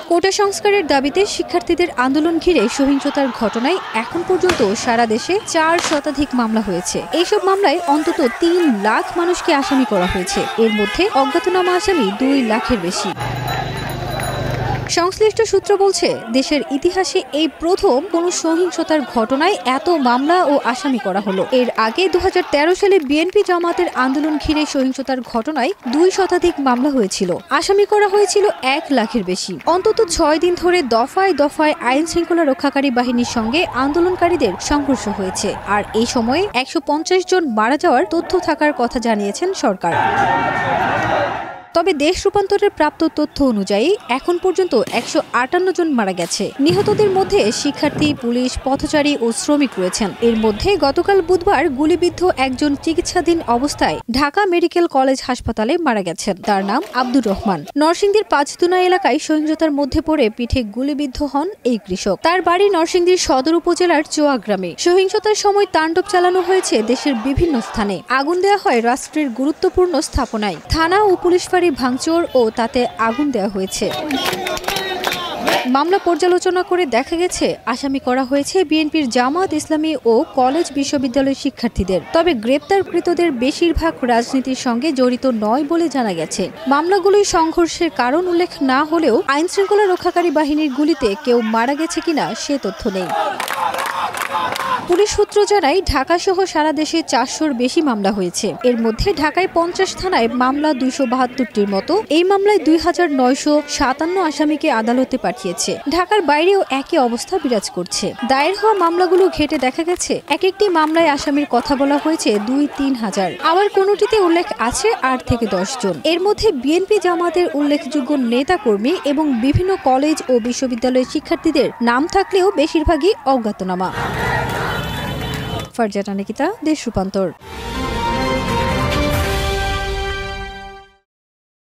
কোটা সংস্কারের দাবিতে শিক্ষার্থীদের আন্দোলন ঘিরে সহিংসতার ঘটনায় এখন পর্যন্ত সারা দেশে 4 শতাধিক মামলা হয়েছে। এইসব মামলায় অন্তত 3 লাখ মানুষকে আসামি করা হয়েছে। এর মধ্যে অজ্ঞাতনামা আসামি 2 লাখের বেশি। সংশ্লিষ্ট সূত্র বলছে, দেশের ইতিহাসে এই প্রথম কোনো সহিংসতার ঘটনায় এত মামলা ও আসামি করা হলো। এর আগে 2013 সালে বিএনপি জামাতের আন্দোলন ঘিরে সহিংসতার ঘটনায় 2 শতাধিক মামলা হয়েছিল। আসামি করা হয়েছিল 1 লাখের বেশি। অন্তত 6 দিন ধরে দফায় দফায় আইন শৃঙ্খলা রক্ষাকারী বাহিনীর সঙ্গে আন্দোলনকারীদের সংঘর্ষ হয়েছে। আর এই সময়ে 150 জন মারা যাওয়ার তথ্য থাকার কথা জানিয়েছেন সরকার। তবে দেশ রূপান্তরের প্রাপ্ত তথ্য অনুযায়ী এখন পর্যন্ত 158 জন মারা গেছে। নিহতদের মধ্যে শিক্ষার্থী, পুলিশ, পথচারী ও শ্রমিক রয়েছেন। এর মধ্যে গতকাল বুধবার গুলিবিদ্ধ একজন চিকিৎসাধীন অবস্থায় ঢাকা মেডিকেল কলেজ হাসপাতালে মারা গেছেন। তার নাম আব্দুর রহমান। নরসিংদীর পাঁচদুনা এলাকায় সহিংসতার মধ্যে পড়ে পিঠে গুলিবিদ্ধ হন এই কৃষক। তার বাড়ি নরসিংদীর সদর উপজেলার চোয়া গ্রামে। সহিংসতার সময় তাণ্ডব চালানো হয়েছে দেশের বিভিন্ন স্থানে। আগুন দেওয়া হয় রাষ্ট্রের গুরুত্বপূর্ণ স্থাপনায়। থানা ও পুলিশ ভাঙচুর ও তাতে আগুন দেওয়া হয়েছে। মামলা পর্যালোচনা করে দেখা গেছে, আসামি করা হয়েছে বিএনপির জামাত ইসলামী ও কলেজ বিশ্ববিদ্যালয়ের শিক্ষার্থীদের। তবে গ্রেপ্তারকৃতদের বেশিরভাগ রাজনীতির সঙ্গে জড়িত নয় বলে জানা গেছে। মামলাগুলোই সংঘর্ষের কারণ উল্লেখ না হলেও আইন শৃঙ্খলা রক্ষাকারী বাহিনীর গুলিতে কেউ মারা গেছে কিনা সে তথ্য নেই। পুলিশ সূত্র জানায়, ঢাকা সহ সারা দেশে 400-র বেশি মামলা হয়েছে। এর মধ্যে ঢাকায় 50 থানায় মামলা 272টির মতো। এই মামলায় 2957 আসামিকে আদালতে পাঠিয়েছে। ঢাকার বাইরেও একই অবস্থা বিরাজ করছে। দায়ের হওয়া মামলাগুলো ঘেটে দেখা গেছে, এক একটি মামলায় আসামির কথা বলা হয়েছে 2-3 হাজার। আবার কোনোটিতে উল্লেখ আছে 8 থেকে 10 জন। এর মধ্যে বিএনপি জামাতের উল্লেখযোগ্য নেতাকর্মী এবং বিভিন্ন কলেজ ও বিশ্ববিদ্যালয়ের শিক্ষার্থীদের নাম থাকলেও বেশিরভাগই অজ্ঞাতনামা। ফারজানা নিকিতা, দেশ রূপান্তর।